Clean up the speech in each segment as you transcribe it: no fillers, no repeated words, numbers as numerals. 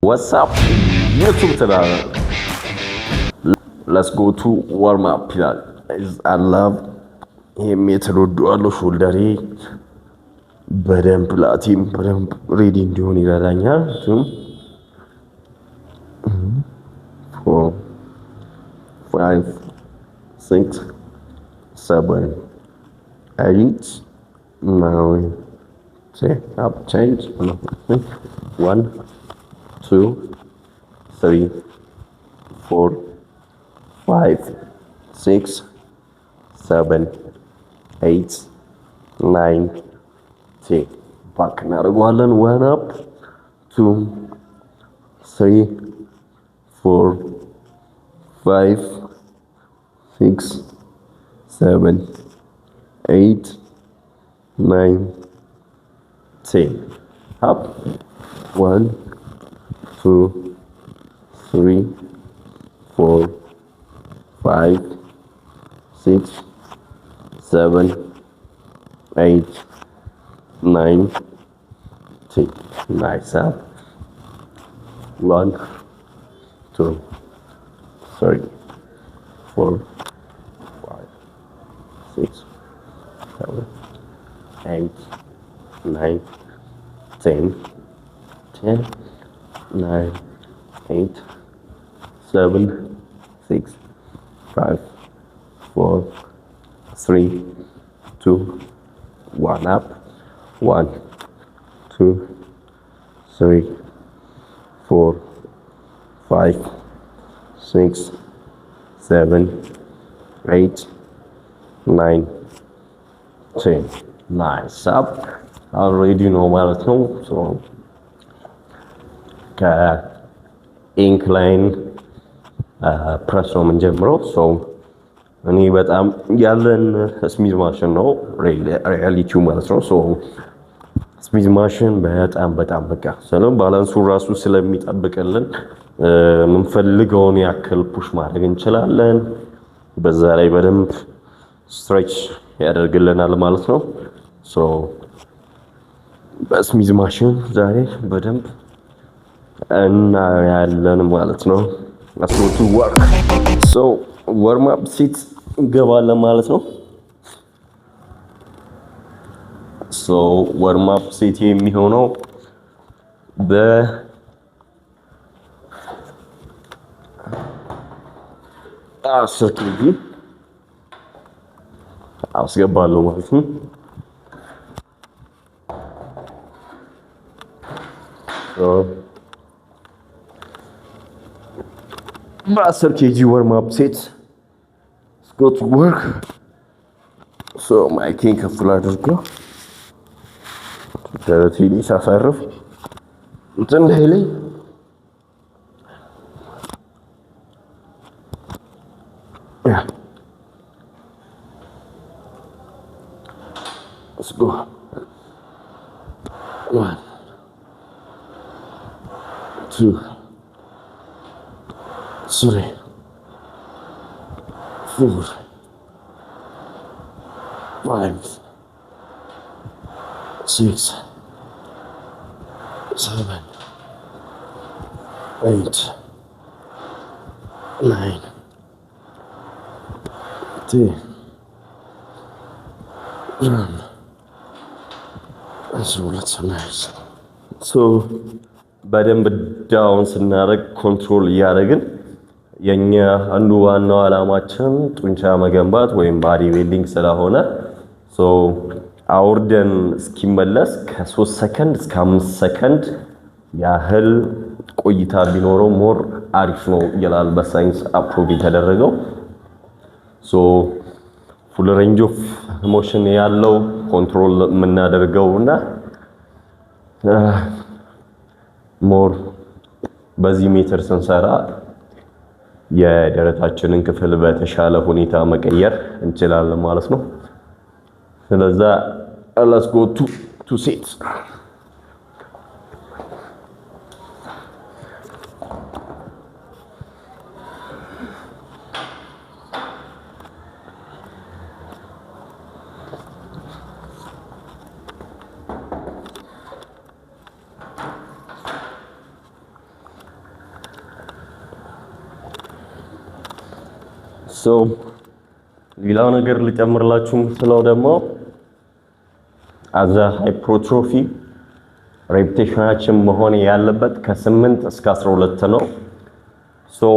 What's up? YouTube channel. Let's go to warm up. I love የምትወደው ሾልደሬ በደንብ ላቲም በደንብ ሬዲ እንዲሆን ይረዳኛል። 4 5 6 7 8 9 10 up change 1 2 3 4 5 6 7 8 9 10 ባክ እናደርገዋለን 1 up 2 3 4 5 6 7 8 9 10 up 1 2 3 4 5 6 7 8 9 10 nice up 1 2 3 4 5 6 7 8 9 10 10 9 8 7 6 5 4 3 2 1 up 1 2 3 4 5 6 7 8 9 10 nice up already know ማለት ነው so ከኢንክላይን ፕረስ ነው የምንጀምረው so እኔ በጣም ያለን ስሚዝ ማሽን ነው ሪያሊቲው ማለት ነው so ስሚዝ ማሽን በጣም በቃ ሰለም ባላንሱ ራሱ ስለሚጠብቅልን የምንፈልገውን ያክል ፑሽ ማድረግ እንችላለን በዛ ላይ በደንብ ስትሬች ያደርግልናል ማለት ነው so በስሚዝ ማሽን ዛሬ በደንብ እናያለን ማለት ነው let's go to work so warm up sit እንገባለን ማለት ነው so warm up sit የሚሆነው በ 10 kg አስገባለሁ ማለት ነው so በ10 kg warm up sit go to work so my king ከፍላ አድርገው ደረቴን ሳሳርፍ እንትን ላይ let's go 1 2 3 4 5 6 7 8 9 10 so በደንብ ዳውን ስናደርግ ኮንትሮል እያደረግን የኛ አንዱ ዋናው አላማችን ጡንቻ መገንባት ወይም ባዲ ቢልዲንግ ስለሆነ so አውርደን እስኪመለስ ከ3 ሰከንድ እስከ 5 ሰከንድ ያህል ቆይታ ቢኖረው ሞር አሪፍ ነው ይላል በሳይንስ አፕሩቭ የተደረገው so full range of motion ያለው ኮንትሮል የምናደርገውና ሞር በዚህ ሜትር ስንሰራ የደረታችንን ክፍል በተሻለ ሁኔታ መቀየር እንችላለን ማለት ነው ስለዛ let's go to sit ሶ ሌላው ነገር ልጨምርላችሁ የምችለው ደግሞ አዘ ሃይፐርትሮፊ ሬፒቴሽናችን መሆን ያለበት ከ8 እስከ 12 ነው። ሶ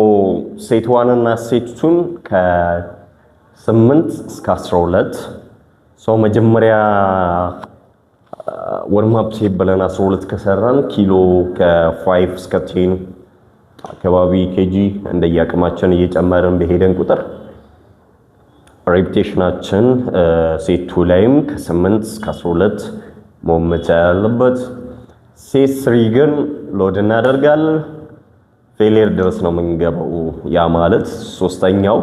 ሴት 1 እና ሴት 2 ከ8 እስከ 12 ሶ መጀመሪያ ወርም አፕ ሴት ብለን 12 ከሰራን ኪሎ ከ5 እስከ 10 አካባቢ ኬጂ እንደየአቅማችን እየጨመርን በሄደን ቁጥር ሬፒቴሽናችን ሴት 2 ላይም ከ8 እስከ 12 መሆን መቻል ያለበት። ሴት 3 ግን ሎድ እናደርጋለን ፌሊየር ድረስ ነው የምንገባው። ያ ማለት ሶስተኛው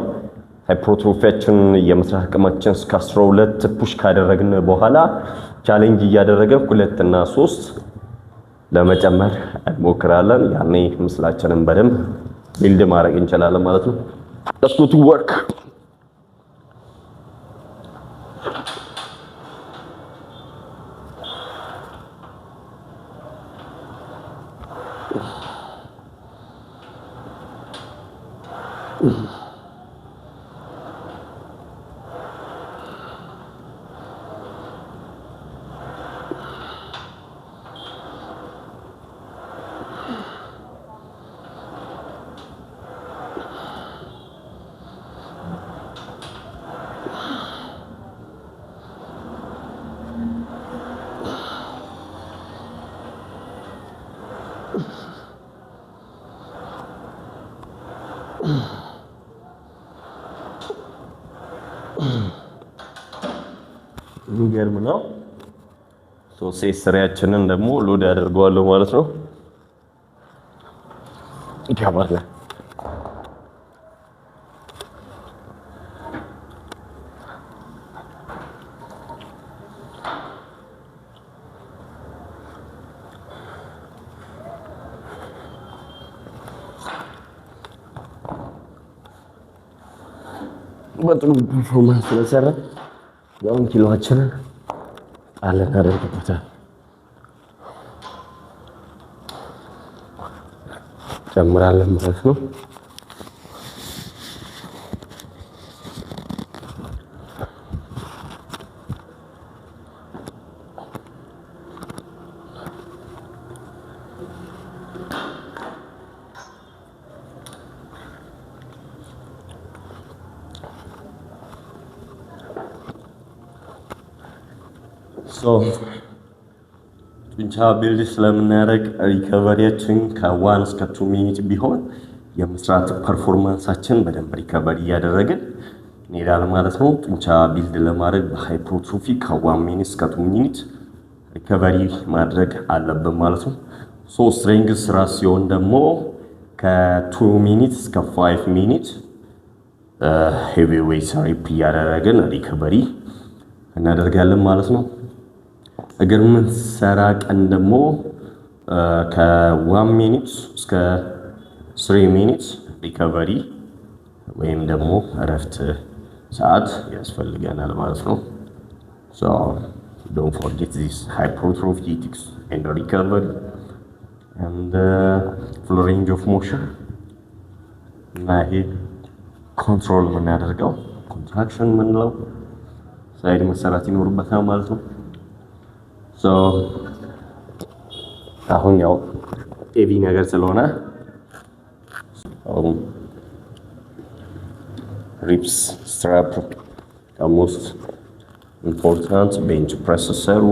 ሃይፐርትሮፊያችን የመስራት አቅማችን እስከ 12 ፑሽ ካደረግን በኋላ ቻሌንጅ እያደረገ 2 እና 3 ለመጨመር እንሞክራለን። ያኔ ምስላችንን በደንብ ቢልድ ማድረግ እንችላለን ማለት ነው። Let's go to work. የሚገርም ነው። ሴት ስሪያችንን ደግሞ ሎድ አድርገዋለሁ ማለት ነው። ይገባል። በጥሩ ፐርፎርማንስ ስለሰራ ያውን ኪሎአችንን ጣል እናደርግበታል። ጨምራለን ማለት ነው። ጡንቻ ቢልድ ስለምናደርግ ሪከቨሪያችን ከ1 እስከ 2 ሚኒት ቢሆን የመስራት ፐርፎርማንሳችን በደንብ ሪከቨሪ እያደረግን እንሄዳለን ማለት ነው። ጡንቻ ቢልድ ለማድረግ በሃይፐርትሮፊ ከ1 ሚኒት እስከ 2 ሚኒት ሪከቨሪ ማድረግ አለብን ማለት ነው። ስትሬንግዝ ስራ ሲሆን ደግሞ ከ2 ሚኒት እስከ 5 ሚኒት ሄቪ ዌይት ሪፕ እያደረግን ሪከቨሪ እናደርጋለን ማለት ነው። እግር የምንሰራ ቀን ደግሞ ከ1 ሚኒት እስከ 3 ሚኒት ሪከቨሪ ወይም ደግሞ እረፍት ሰዓት ያስፈልገናል ማለት ነው። So don't forget this hypertrophy and recovery and full range of motion እና ይሄ ኮንትሮል የምናደርገው ኮንትራክሽን የምንለው ሳይድ መሰራት ይኖርበታል ማለት ነው። አሁን ያው ኤቪ ነገር ስለሆነ ሪፕስ ስትራፕ ሞስት ኢምፖርታንት ቤንች ፕሬስ ሰሩ፣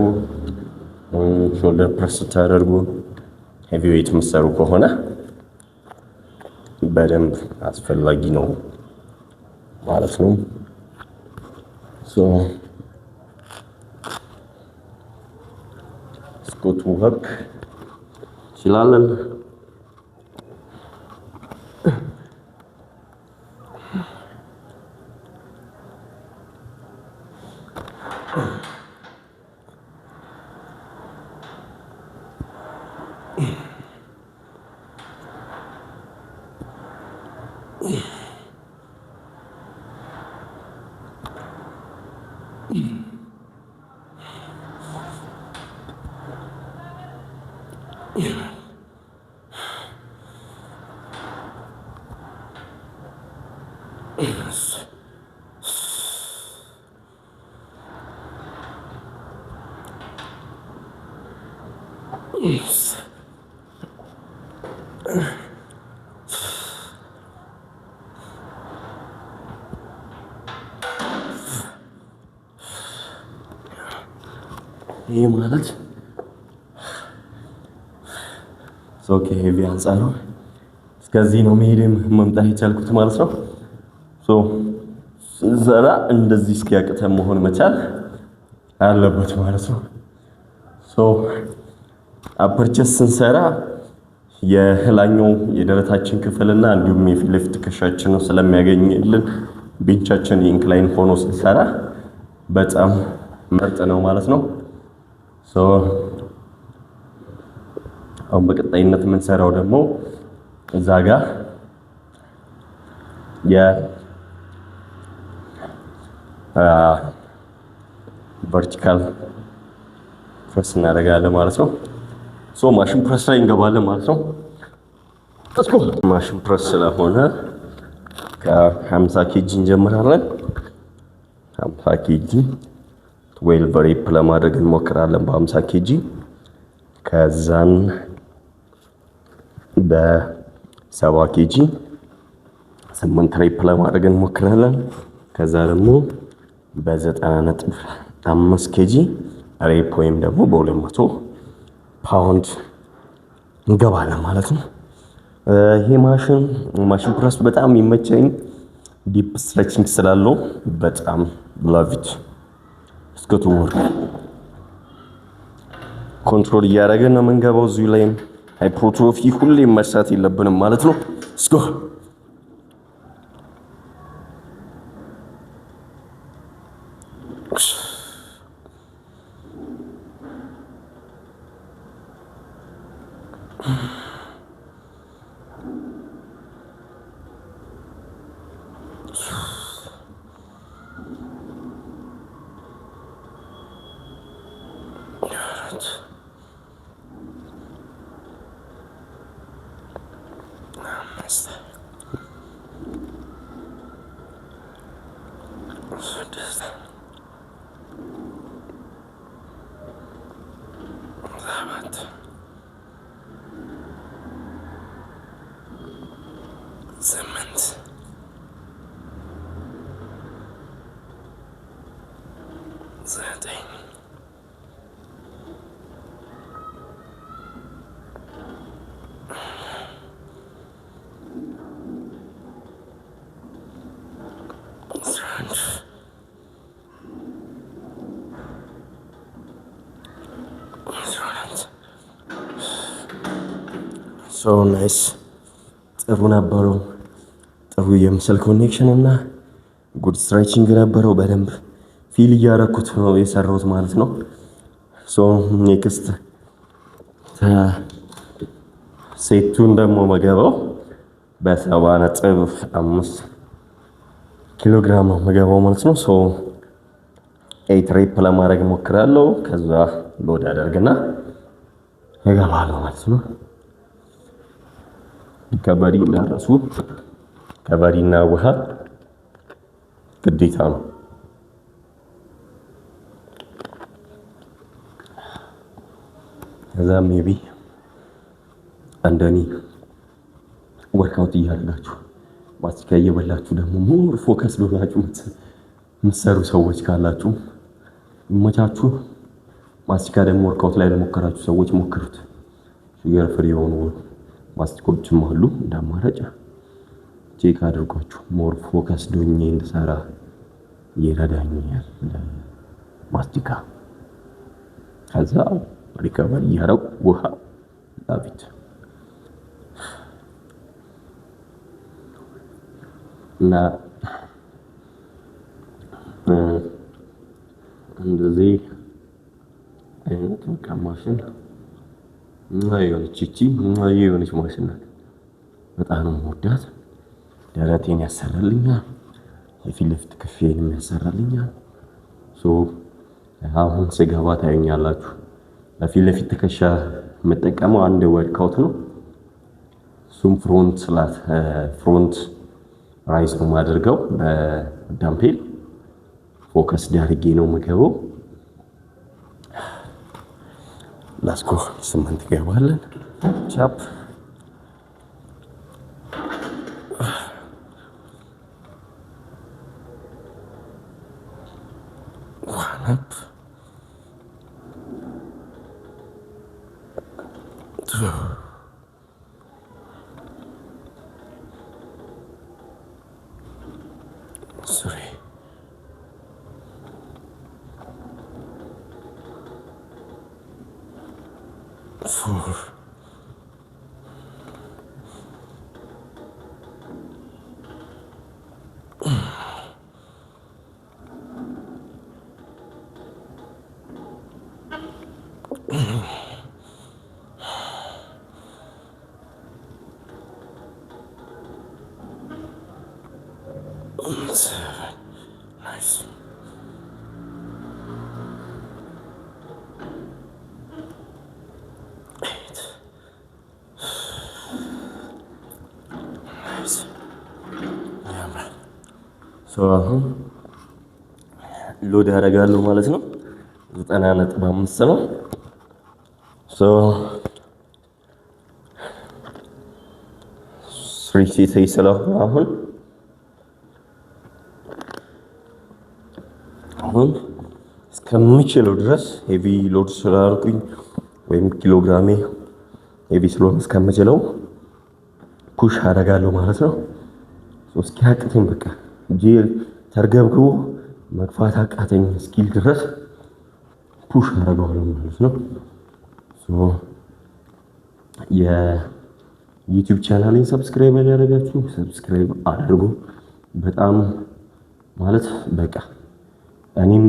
ሾልደር ፕሬስ ታደርጉ፣ ሄቪ ዌይት የምትሰሩ ከሆነ በደንብ አስፈላጊ ነው ማለት ነው። go to work እንችላለን። ይሄ ማለት ኦኬ ሄቪ አንጻሩ እስከዚህ ነው መሄድም መምጣት የቻልኩት ማለት ነው። ዘራ እንደዚህ እስኪያቅተን መሆን መቻል አለበት ማለት ነው። አፐርቸስ ስንሰራ የላኛው የደረታችን ክፍልና እንዲሁም የፊት ለፊት ትከሻችንን ስለሚያገኝልን ቤንቻችን ኢንክላይን ሆኖ ስንሰራ በጣም ምርጥ ነው ማለት ነው። አሁን በቀጣይነት የምንሰራው ደግሞ እዛ ጋር ቨርቲካል ፕረስ እናደርጋለን ማለት ነው። ማሽን ፕረስ ላይ እንገባለን ማለት ነው። ማሽን ፕረስ ስለሆነ ከ50 ኬጂ እንጀምራለን። 50 ኬጂ 12 ሬፕ ለማድረግ እንሞክራለን በ50 ኬጂ። ከዛን በ70 ኬጂ 8 ሬፕ ለማድረግ እንሞክራለን። ከዛ ደግሞ በ90.5 ኬጂ ሬፕ ወይም ደግሞ በ200 ፓውንድ እንገባለን ማለት ነው። ይሄ ማሽን ፕረስ በጣም የሚመቸኝ ዲፕ ስትሬችንግ ስላለው በጣም ላቪት እስከቱ ወርክ ኮንትሮል እያደረገን ነው የምንገባው። እዚሁ ላይም ሃይፕሮትሮፊ ሁሌም መርሳት የለብንም ማለት ነው። እስኮ ሶ ናይስ ጥሩ ነበረው። ጥሩ የምስል ኮኔክሽን እና ጉድ ስትሬችንግ ነበረው። በደንብ ፊል እያደረኩት ነው የሰራሁት ማለት ነው። ኔክስት ሴቱን ደግሞ መገባው በ70.5 ኪሎ ግራም ነው መገባው ማለት ነው። 8 ሬፕ ለማድረግ ሞክራለሁ። ከዛ ሎድ አደርግና እገባለሁ ማለት ነው። ከባዲ እንዳረሱ ከባዲና ውሃ ግዴታ ነው። ከዛ ሜቢ እንደኔ ወርክአውት እያደረጋችሁ ማስቲካ እየበላችሁ ደግሞ ሞር ፎከስ ብላችሁ የምትሰሩ ሰዎች ካላችሁ ይመቻችሁ። ማስቲካ ደግሞ ወርክአውት ላይ ለሞከራችሁ ሰዎች ሞክሩት። ሹገር ፍሪ የሆኑ ማስቲኮችም አሉ እንደ አማራጭ ቼክ አድርጓችሁ። ሞር ፎከስ ዶኜ እንድሰራ ይረዳኛል ማስቲካ። ከዛ ሪከቨሪ ያረው ውሃ ላቪት እና እንደዚህ አይነት ማሽን የሆነች ማሽን ናት። በጣም ነው የምወዳት። ደረቴን ያሰራልኛል፣ የፊት ለፊት ክፍሌንም ያሰራልኛል። አሁን ስገባ ታዩኛላችሁ። ለፊት ለፊት ትከሻ የምጠቀመው አንድ ወርክአውት ነው። እሱም ፍሮንት ራይዝ ነው የማደርገው በዳምፔል ፎከስ ዳርጌ ነው የምገባው። ላስኮ 8 ገባለን ቻፕ ዋናፕ sorry four seven. Nice. Eight. Nice. ያምራል። አሁን ሎድ ያደርጋለሁ ማለት ነው። 90.5 ነው። ሪሲት ስለሆነ አሁን እስከምችለው ድረስ ሄቪ ሎድ ስላልኩኝ ወይም ኪሎግራሜ ሄቪ ስለሆነ እስከምችለው ፑሽ አደርጋለሁ ማለት ነው። እስኪያቅተኝ በቃ እጄ ተርገብግቦ መግፋት አቃተኝ እስኪል ድረስ ፑሽ አደርገዋለሁ ማለት ነው። የዩቲዩብ ቻናሌን ሰብስክራይብ ያላደረጋችሁ ሰብስክራይብ አድርጉ። በጣም ማለት በቃ እኔም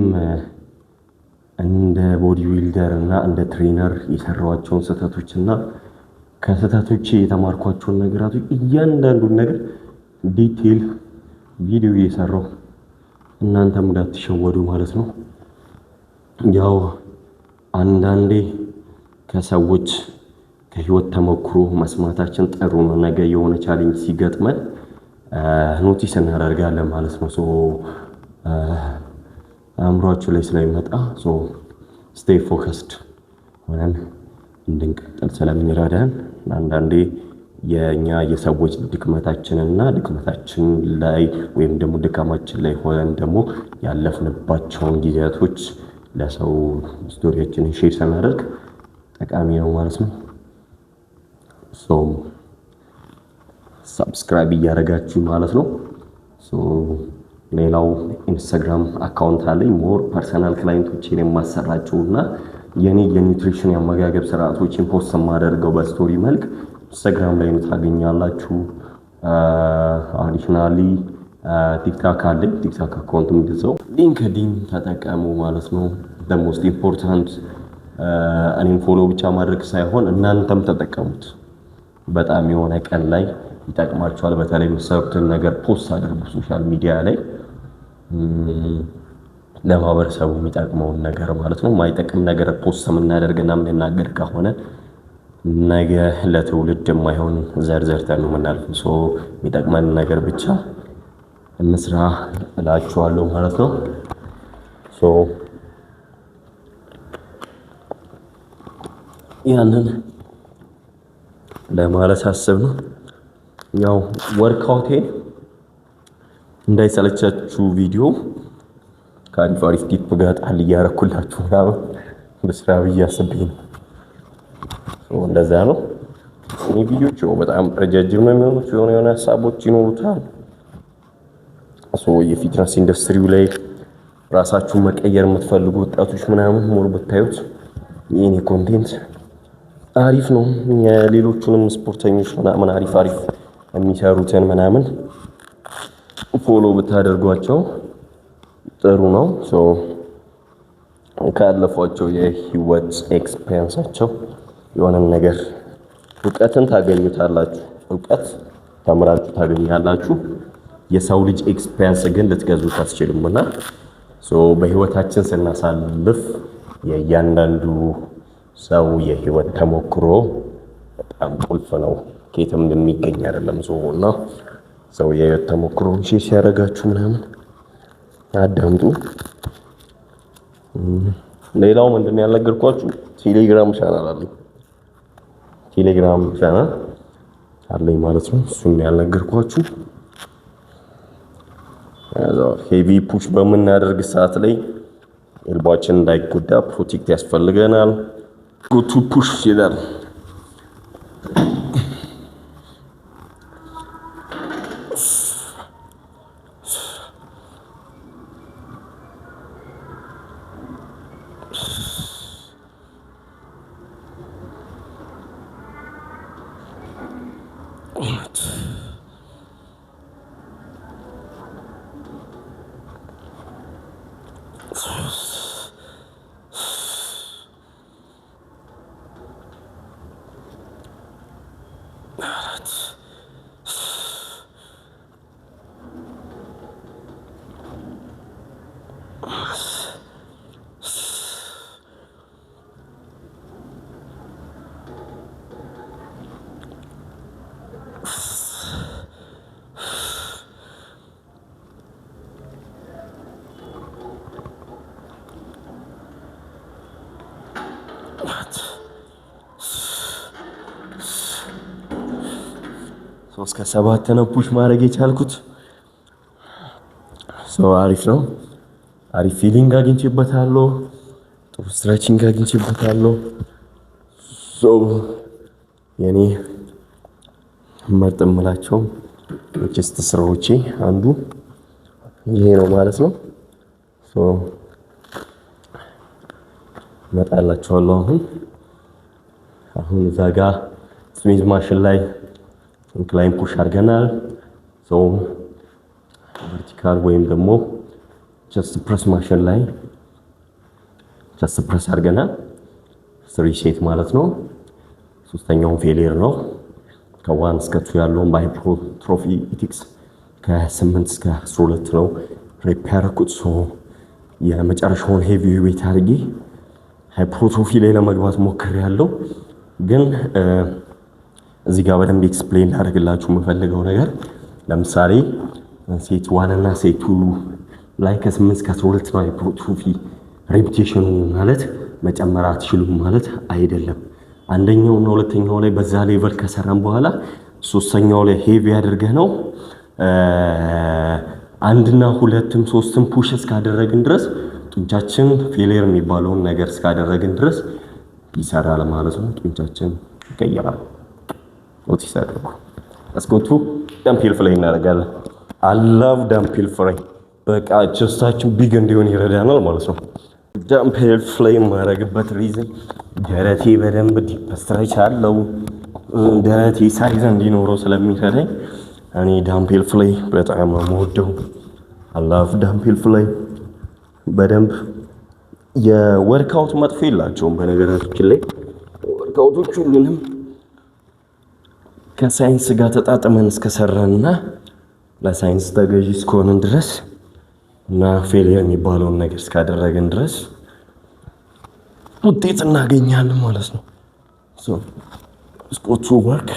እንደ ቦዲ ቢልደር እና እንደ ትሬነር የሰራኋቸውን ስህተቶች እና ከስህተቶቼ የተማርኳቸውን ነገራቶች እያንዳንዱን ነገር ዲቴል ቪዲዮ እየሰራሁ እናንተም እንዳትሸወዱ ማለት ነው። ያው አንዳንዴ ከሰዎች ከህይወት ተሞክሮ መስማታችን ጥሩ ነው። ነገ የሆነ ቻሌንጅ ሲገጥመን ኖቲስ እናደርጋለን ማለት ነው። አእምሯችሁ ላይ ስለሚመጣ ስቴይ ፎከስድ ሆነን እንድንቀጥል ስለሚረዳን አንዳንዴ የኛ የሰዎች ድክመታችንና ድክመታችን ላይ ወይም ደግሞ ድካማችን ላይ ሆነን ደግሞ ያለፍንባቸውን ጊዜያቶች ለሰው ስቶሪያችንን ሼር ስናደርግ ጠቃሚ ነው ማለት ነው። ሰብስክራይብ እያደረጋችሁ ማለት ነው። ሌላው ኢንስታግራም አካውንት አለኝ ሞር ፐርሰናል ክላይንቶችን የማሰራቸውና የኔ የኒውትሪሽን የአመጋገብ ስርዓቶችን ፖስት የማደርገው በስቶሪ መልክ ኢንስታግራም ላይ ታገኛላችሁ። አዲሽናሊ ቲክታክ አለኝ። ቲክታክ አካውንት እንደዛው። ሊንክድኢን ተጠቀሙ ማለት ነው። the most important እኔን ፎሎ ብቻ ማድረግ ሳይሆን እናንተም ተጠቀሙት። በጣም የሆነ ቀን ላይ ይጠቅማችኋል። በተለይ የምትሰሩትን ነገር ፖስት አድርጉ ሶሻል ሚዲያ ላይ ለማህበረሰቡ የሚጠቅመውን ነገር ማለት ነው። ማይጠቅም ነገር ፖስት የምናደርግና የምንናገር ከሆነ ነገ ለትውልድ የማይሆን ዘርዘርተን ነው የምናልፈው። የሚጠቅመን ነገር ብቻ እንስራ እላችኋለሁ ማለት ነው። ያንን ለማለት አስብ ነው። ያው ወርክአውቴ እንዳይሰለቻችሁ ቪዲዮ ከአሪፍ አሪፍ ቲፕ ጋር ጣል እያረኩላችሁ ምናምን በስራ ብዬ አስቤኝ ነው። እንደዛ ነው። እኔ ቪዲዮቹ በጣም ረጃጅም ነው የሚሆኑት። የሆነ ሀሳቦች ይኖሩታል። የፊትነስ ኢንዱስትሪው ላይ ራሳችሁን መቀየር የምትፈልጉ ወጣቶች ምናምን ሞር ብታዩት የኔ ኮንቴንት አሪፍ ነው። የሌሎቹንም ስፖርተኞች ምናምን አሪፍ የሚሰሩትን ምናምን ፎሎ ብታደርጓቸው ጥሩ ነው። ካለፏቸው የህይወት ኤክስፒሪየንሳቸው የሆነን ነገር እውቀትን ታገኙታላችሁ። እውቀት ተምራችሁ ታገኛላችሁ። የሰው ልጅ ኤክስፒሪየንስ ግን ልትገዙት አትችሉምና በህይወታችን ስናሳልፍ የእያንዳንዱ ሰው የህይወት ተሞክሮ በጣም ቁልፍ ነው። ከየትም የሚገኝ አይደለም። እና ሰው የህይወት ተሞክሮን ሼር ሲያደርጋችሁ ምናምን አዳምጡ። ሌላው ምንድነው ያልነገርኳችሁ ቴሌግራም ቻናል አለኝ ማለት ነው። እሱን ያልነገርኳችሁ ሄቪ ፑሽ በምናደርግ ሰዓት ላይ ኤልባችን እንዳይጎዳ ፕሮቴክት ያስፈልገናል። ጎቱ ፑሽ ይላል። እስከ 7 ነው ፑሽ ማድረግ የቻልኩት። አሪፍ ነው። አሪፍ ፊሊንግ አግኝቼበታለሁ። ጥሩ ስትሬቺንግ አግኝቼበታለሁ። የኔ ምርጥ የምላቸው ቼስት ስራዎቼ አንዱ ይሄ ነው ማለት ነው። መጣላችኋለሁ። አሁን እዛ ጋር ስሚዝ ማሽን ላይ ኢንክላይን ፑሽ አድርገናል። ቨርቲካል ወይም ደግሞ ቸስት ፕረስ ማሽን ላይ ቸስት ፕረስ አድርገናል። 3 ሴት ማለት ነው። ሶስተኛውን ፌሊየር ነው። ከ1 እስከ 2 ያለውን በሃይፐርትሮፊ ኢቲክስ ከ8 እስከ 12 ነው ሬፕ ያደረኩት። የመጨረሻውን ሄቪ ዌት አድርጌ ሃይፐርትሮፊ ላይ ለመግባት ሞክሬያለሁ። ግን እዚህ ጋር በደንብ ኤክስፕሌን ላደርግላችሁ የምፈልገው ነገር ለምሳሌ ሴት 1 እና ሴት 2 ላይ ከ8 እስከ 12 ነው ሃይፐርትሮፊ ሬፒቴሽኑ ማለት መጨመር አትችሉም ማለት አይደለም። አንደኛው እና ሁለተኛው ላይ በዛ ሌቨል ከሰራን በኋላ ሶስተኛው ላይ ሄቪ አድርገህ ነው አንድና ሁለትም ሶስትም ፑሽ እስካደረግን ድረስ ጡንቻችን ፌሊየር የሚባለውን ነገር እስካደረግን ድረስ ይሰራል ማለት ነው። ጡንቻችን ይቀየራል። ወጥ ይሰራል። እስኮቱ ዳምፔል ፍላይ እናደርጋለን። አላቭ ዳምፔል ፍላይ በቃ ቸስታችን ቢግ እንዲሆን ይረዳናል ማለት ነው። ዳምፔል ፍላይ ማድረግበት ሪዝን ደረቴ በደንብ ዲፕ ስትሬች አለው። ደረቴ ሳይዝ እንዲኖረው ስለሚረዳኝ እኔ ዳምፔል ፍላይ በጣም ነው የምወደው። አላቭ ዳምፔል ፍላይ በደንብ የወርክአውት መጥፎ የላቸውም። በነገራችን ላይ ወርክአውቶች ሁሉንም ከሳይንስ ጋር ተጣጥመን እስከሰራንና ለሳይንስ ተገዢ እስከሆንን ድረስ እና ፌሊየር የሚባለውን ነገር እስካደረግን ድረስ ውጤት እናገኛለን ማለት ነው። ስፖርቱ ወርክ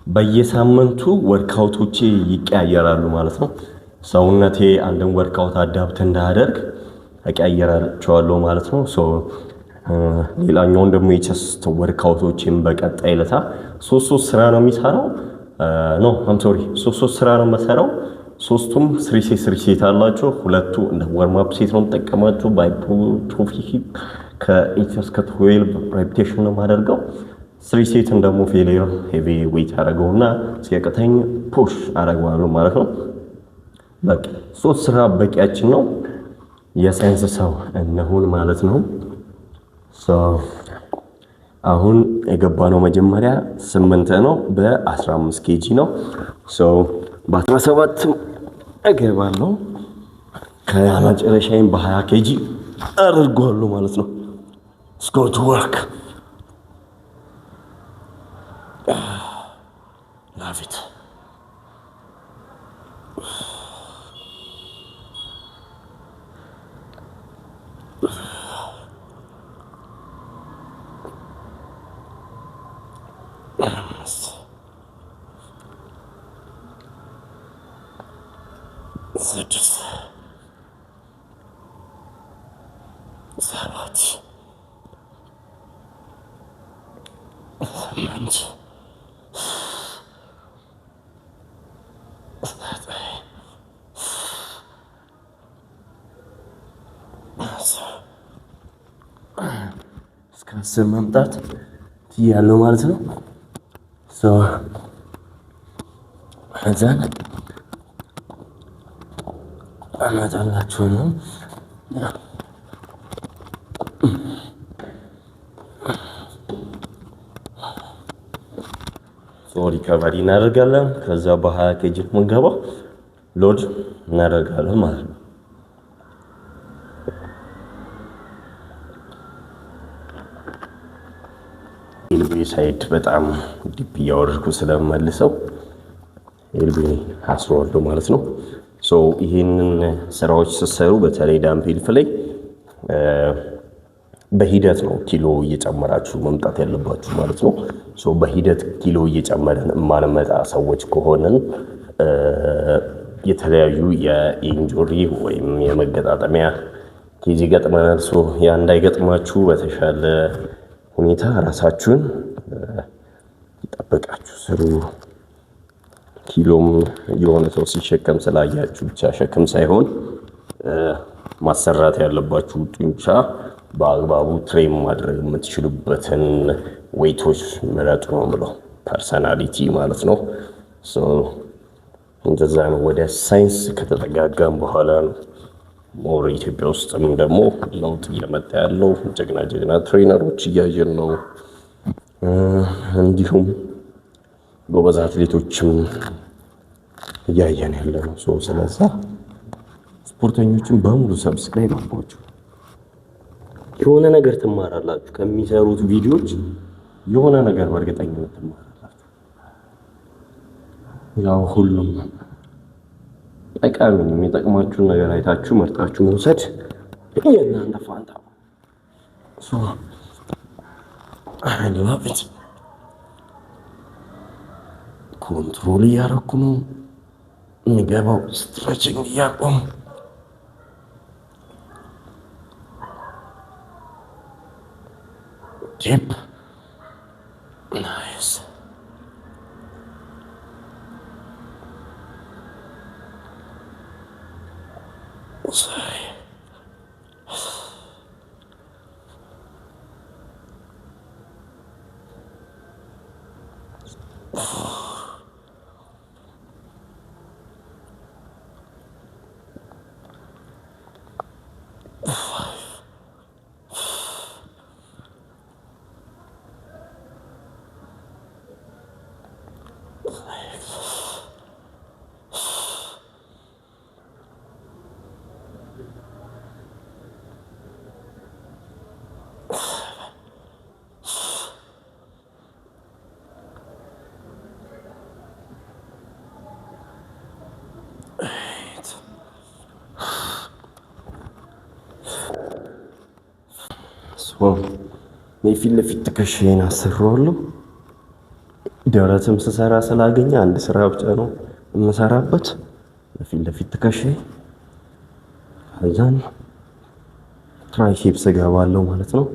በየሳምንቱ ወርክአውቶቼ ይቀያየራሉ ማለት ነው። ሰውነቴ አንድን ወርክአውት አዳፕት እንዳያደርግ እቀያየራቸዋለሁ ማለት ነው። ሌላኛውን ደግሞ የቸስት ወርክአውቶችን በቀጣይ ዕለታ ሶስት ስራ ነው የሚሰራው። ሶስት ስራ ነው የምሰራው። ሶስቱም 3 ሴት አላቸው። ሁለቱ እንደ ዋርም አፕ ሴት ነው የምጠቀማቸው። በሃይፐርትሮፊ ከ8 እስከ 12 ሬፒቴሽን ነው የማደርገው። 3 ሴትን ደግሞ ፌሊየር ሄቪ ዌይት አደረገውና ሲያቅተኝ ፑሽ አደርገዋለሁ ማለት ነው። በቃ 3 ስራ በቂያችን ነው። የሳይንስ ሰው እንሁን ማለት ነው። አሁን የገባነው መጀመሪያ 8 ነው፣ በ15 ኬጂ ነው። በ17 እገባለሁ፣ ከመጨረሻዬም በ20 ኬጂ አድርጓለሁ ማለት ነው። Let's go to work. Love it. ስድስት ሰባት ስምንት ዘጠኝ እስከ 10 መምጣት ያለው ማለት ነው። እዛን አመጣላችሁ ነው። ሪከቨሪ እናደርጋለን። ከዛ በ20 ኬጂ የምንገባው ሎድ እናደርጋለን ማለት ነው። ኤልቤ ሳይድ በጣም ዲፕ እያወረድኩ ስለመልሰው ኤልቤ አስረዋለሁ ማለት ነው። ይህንን ስራዎች ስትሰሩ በተለይ ዳምፔልፍ ላይ በሂደት ነው ኪሎ እየጨመራችሁ መምጣት ያለባችሁ ማለት ነው። በሂደት ኪሎ እየጨመረን የማንመጣ ሰዎች ከሆንን የተለያዩ የኢንጁሪ ወይም የመገጣጠሚያ ኬዚ ገጥመናል። ያ እንዳይገጥማችሁ በተሻለ ሁኔታ ራሳችሁን ይጠብቃችሁ ስሩ። ኪሎም የሆነ ሰው ሲሸከም ስላያችሁ ብቻ ሸክም ሳይሆን ማሰራት ያለባችሁ ጡንቻ በአግባቡ ትሬን ማድረግ የምትችሉበትን ዌይቶች ምረጡ ነው ብለው ፐርሰናሊቲ ማለት ነው። እንደዛ ነው። ወደ ሳይንስ ከተጠጋጋም በኋላ ነው ሞር ኢትዮጵያ ውስጥም ደግሞ ለውጥ እየመጣ ያለው ጀግና ትሬነሮች እያየን ነው። እንዲሁም ጎበዝ አትሌቶችም እያየን ያለ ነው። ስለዛ ስፖርተኞችን በሙሉ ሰብስክራይብ አድርጓቸው። የሆነ ነገር ትማራላችሁ ከሚሰሩት ቪዲዮዎች፣ የሆነ ነገር በእርግጠኝነት ትማራላችሁ። ያው ሁሉም ጠቃሚ የሚጠቅማችሁን ነገር አይታችሁ መርጣችሁ መውሰድ የእናንተ ፋንታ ነው። ኮንትሮል እያደረኩ ነው የሚገባው፣ ስትሬችንግ እያቆሙ ዲፕ ናይስ። የፊት ለፊት ትከሻዬን አሰራዋለሁ። ደረትም ስሰራ ስላገኘ አንድ ስራ ብቻ ነው የምሰራበት፣ የፊት ለፊት ትከሻዬ። ከዛን ትራይሴፕስ እገባለሁ ማለት ነው።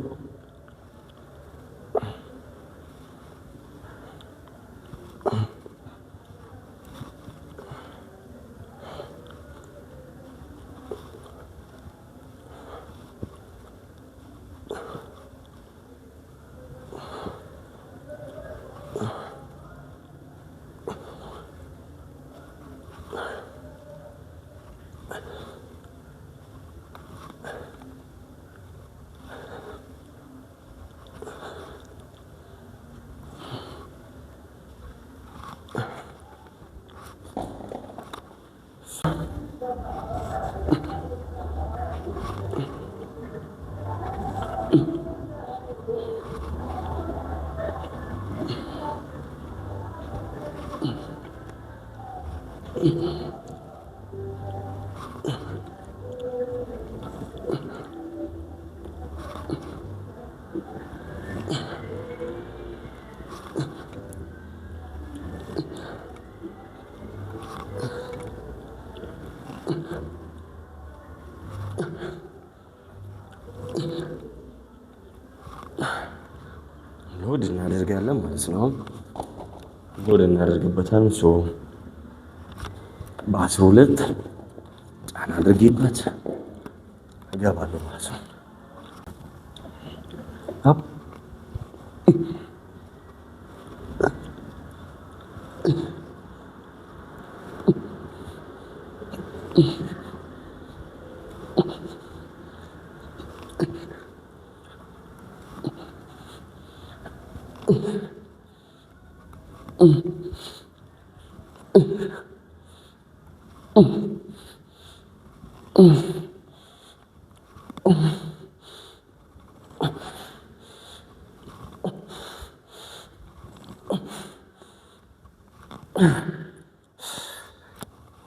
ሎድ እናደርጋለን ማለት ነው። ሎድ እናደርግበታለን። ሶ በ12 ጫና አድርጌበት እገባለሁ ማለት ነው።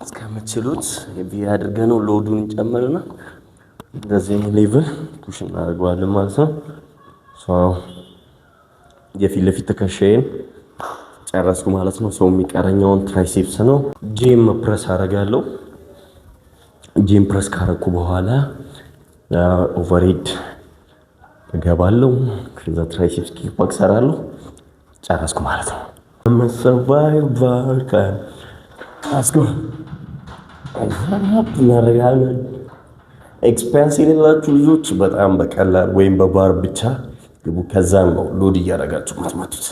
እስከምትችሉት ቪ አድርገነው ሎዱን እንጨምርና እንደዚህ ሌቭል ፑሽ እናደርገዋለን ማለት ነው። የፊት ለፊት ትከሻዬን ጨረስኩ ማለት ነው። ሰው የሚቀረኛውን ትራይሴፕስ ነው። ጄም ፕረስ አደርጋለሁ። ጄም ፕረስ ካረኩ በኋላ ኦቨርሄድ እገባለሁ። ከዛ ትራይሴፕስ ኪክ ባክ ሰራለሁ። ጨረስኩ ማለት ነው። ሰርቫይቨር አስጎ እናደርጋለን። ኤክስፔንስ የሌላችሁ ልጆች በጣም በቀላል ወይም በባር ብቻ ግቡ። ከዛም ነው ሎድ እያደረጋችሁ ማትመቱት።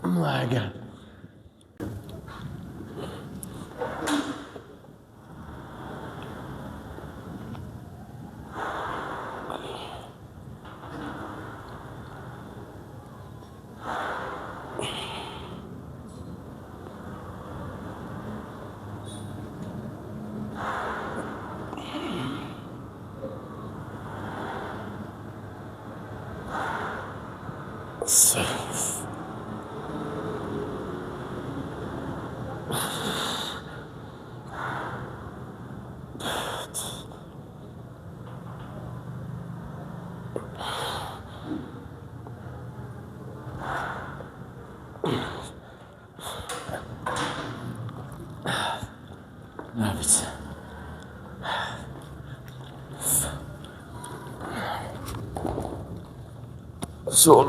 My God.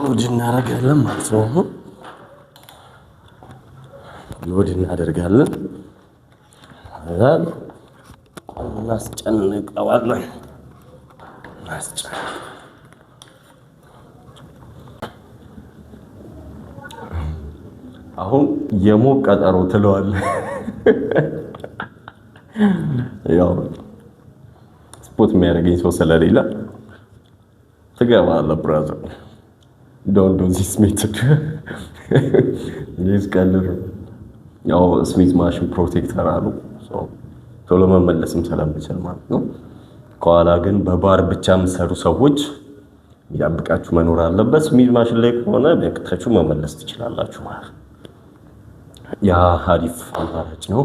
ሎድ እናደርጋለን ማለት ነው። ሎድ እናደርጋለን እናስጨንቀዋለን። አሁን የሞቅ ቀጠሮ ትለዋለህ። ያው ስፖርት የሚያደርገኝ ሰው ስለሌለ ትገባለህ ብራዘር። ዶንት ዱ ዚስ ሜተድ ዲስ ቀልድ። ያው ስሚዝ ማሽን ፕሮቴክተር አሉ ቶሎ መመለስም ስለምችል ማለት ነው። ከኋላ ግን በባር ብቻ የምትሰሩ ሰዎች ያብቃችሁ መኖር አለበት። ስሚዝ ማሽን ላይ ከሆነ በቅታችሁ መመለስ ትችላላችሁ ማለት ነው። ያ አሪፍ አማራጭ ነው።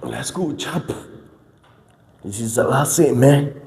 Let's go, chap. This is the last thing, man.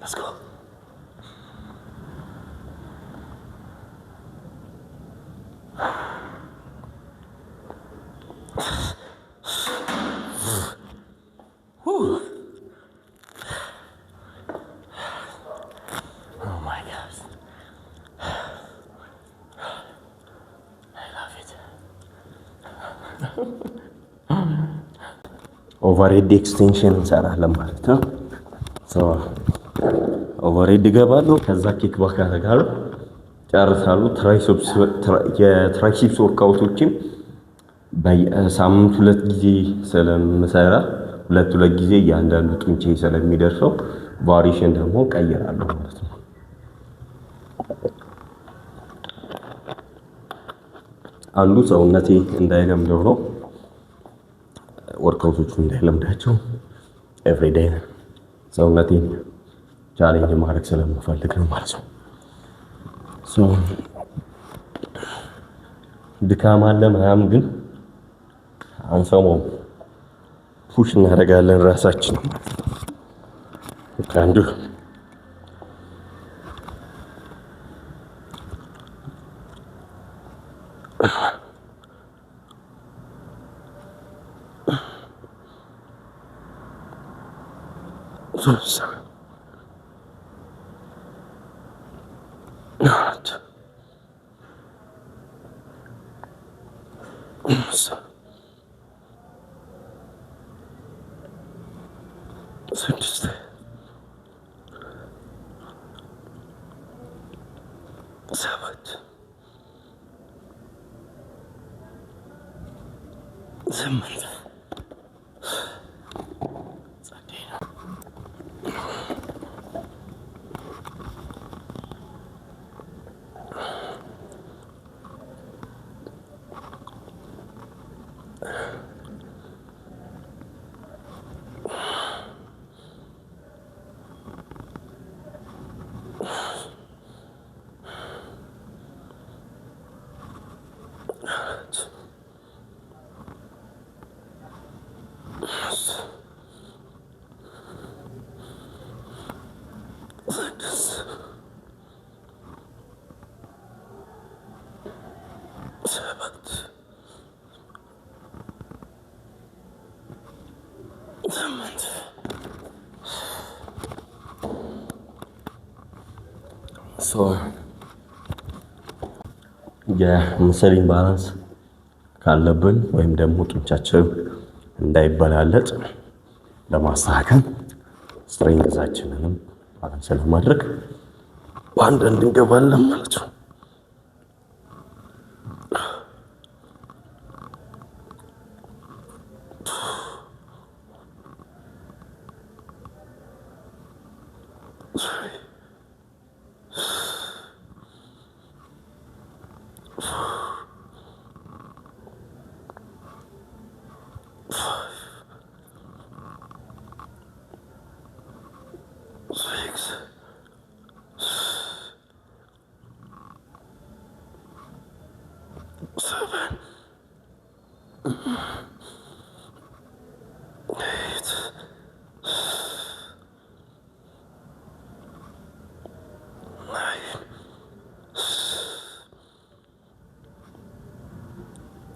Let's go. Whew. Oh my God. I love it. ኦቨርሄድ ኤክስቴንሽን እንሰራለን ማለት ነው። ኦቨርሄድ ይገባሉ። ከዛ ኪክ ባክ ያደርጋሉ፣ ጨርሳሉ። የትራይሴፕስ ወርክአውቶችም በሳምንት 2 ጊዜ ስለምሰራ 2 ጊዜ እያንዳንዱ ጡንቼ ስለሚደርሰው ቫሪሽን ደግሞ ቀይራለሁ ማለት ነው። አንዱ ሰውነቴ እንዳይለምደው ነው፣ ወርክአውቶቹ እንዳይለምዳቸው ኤቭሪዴይ ሰውነቴን ቻሌንጅ ማድረግ ስለምፈልግ ነው ማለት ነው። ድካም አለ ምናምን ግን አንሰማውም፣ ፑሽ እናደርጋለን ራሳችን ከአንዱ የምስል ባላንስ ካለብን ወይም ደግሞ ጡንቻችን እንዳይበላለጥ ለማስተካከል ስትሬንግዛችንንም ባላንስ ለማድረግ በአንድ እንገባለን ማለት ነው። 7, 8, 9,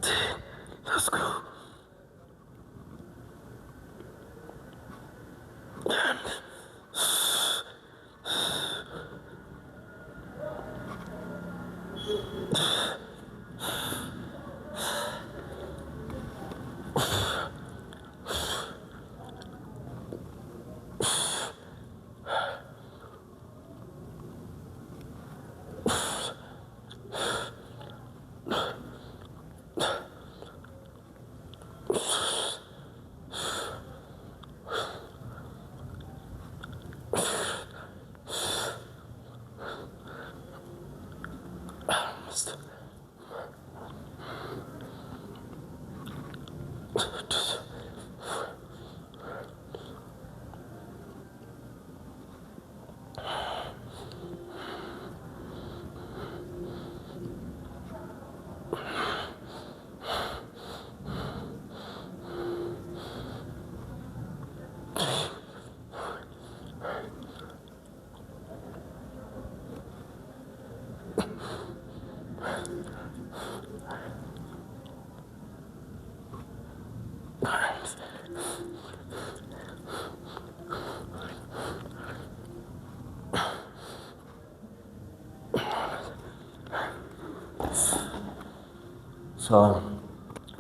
10. Let's go. And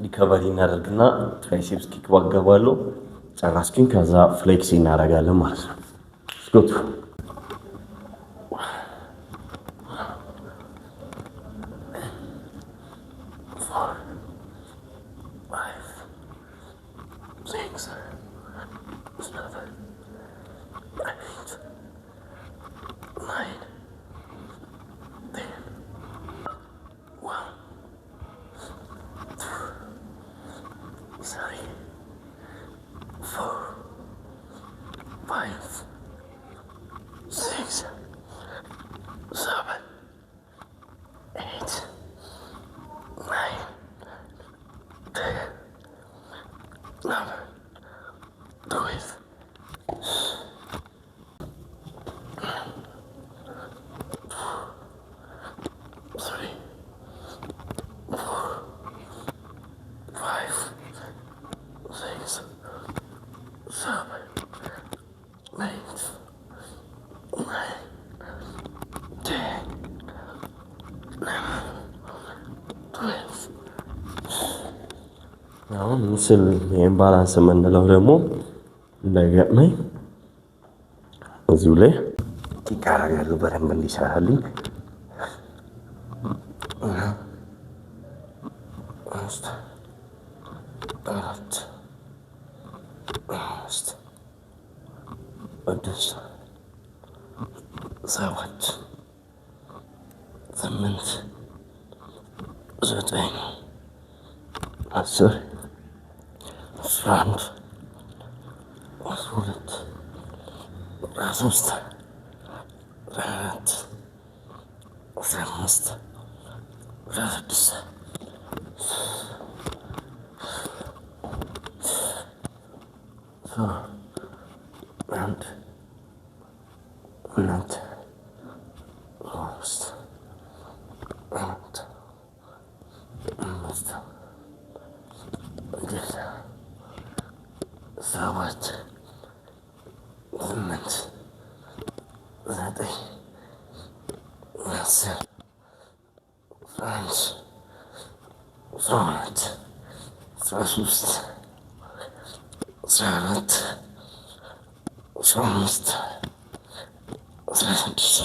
ሪከቨሪ እናደርግና ትራይሴፕስ ኪክ ባገባለሁ። ጨራስኩኝ። ከዛ ፍሌክስ እናደርጋለን ማለት ነው። ስኩት አሁን ምስል ኢምባላንስ የምንለው ደግሞ እንዳይገጥመኝ እዚሁ ላይ ቲክ አደርጋለሁ በደንብ እንዲሰራልኝ። አምስት፣ አራት፣ አምስት፣ ስድስት፣ ሰባት፣ ስምንት፣ ዘጠኝ፣ አስር፣ 11 12 13 14 15 16 አንድ ሁለት ሶስት አራት አምስት ስድስት ሰባት ስምንት ዘጠኝ አስር አስራ አንድ አስራ ሁለት አስራ ሶስት አስራ አራት አስራ አምስት አስራ ስድስት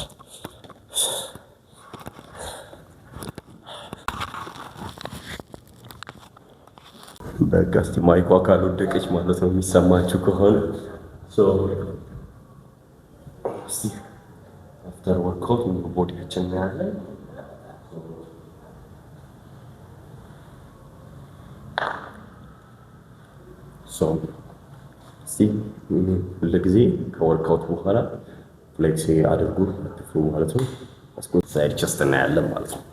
በቃ እስቲ ማይኳ ካልወደቀች ማለት ነው የሚሰማችሁ ከሆነ እስቲ አፍተር ወርክአውት ሙሉ ቦዲያችን እናያለን። እስቲ ሁልጊዜ ከወርክአውት በኋላ ፍሌክስ አድርጉ አትፍሩ ማለት ነው። ሳይድ ቸስት እናያለን ማለት ነው።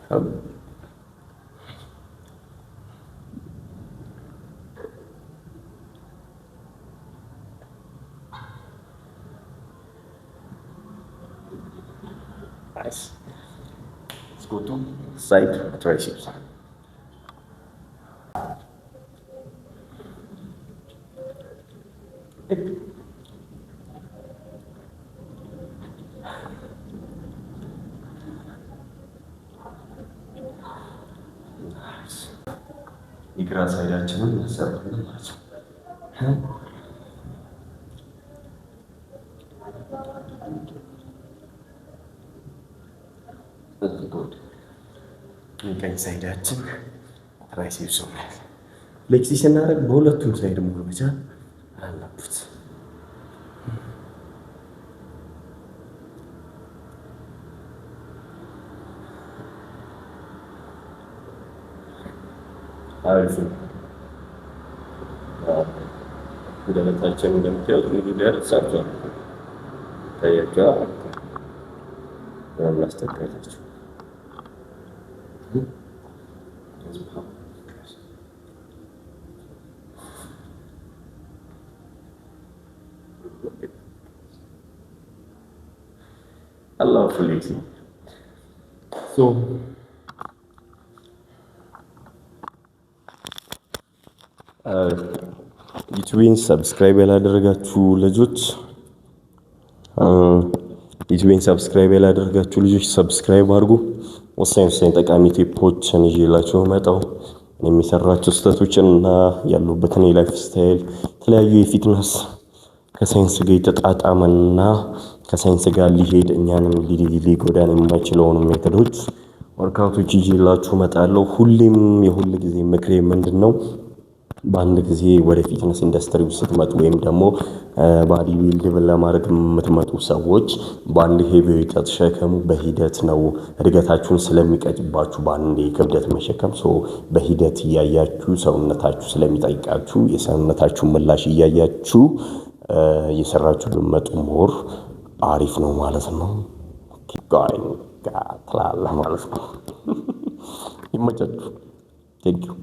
let's go to side triceps. የግራ ሳይዳችንን እናሰራለን ማለት ነው። የቀኝ ሳይዳችን ትራይሴፕስ ነው። ፍሌክሲ ስናደርግ በሁለቱም ሳይድ መሆን መቻል አለበት። አሪፍ ነው። ደረታችን እንደምታዩት እንግዲህ ደርሳችኋል። ታያችኋል። እናስተካክላችሁ አላህ ፍሌክሲ ሶ ዩቲዩብን ሰብስክራይብ ያላደረጋችሁ ልጆች ሰብስክራይብ አድርጉ። ወሳኝ ጠቃሚ ቲፖችን ይዤላችሁ መጣው የሚሰራቸው ስህተቶችን እና ያሉበትን የላይፍ ስታይል የተለያዩ የፊትነስ ከሳይንስ ጋር የተጣጣመና ከሳይንስ ጋር ሊሄድ እኛንም ሊጎዳን የማይችለውን ሜቶዶች ወርካውቶች ይዤላችሁ መጣለሁ። ሁሌም የሁል ጊዜ ምክሬ ምንድነው? በአንድ ጊዜ ወደ ፊትነስ ኢንዱስትሪ ውስጥ ስትመጡ ወይም ደግሞ ባዲ ቢልድ ለማድረግ የምትመጡ ሰዎች በአንድ ሄቪ ተሸከሙ። በሂደት ነው እድገታችሁን ስለሚቀጭባችሁ በአንድ ክብደት መሸከም በሂደት እያያችሁ ሰውነታችሁ ስለሚጠይቃችሁ የሰውነታችሁ ምላሽ እያያችሁ እየሰራችሁ ብትመጡ ሞር አሪፍ ነው ማለት ነው። ትላለህ ማለት ነው። ይመቻችሁ። ቴንኪው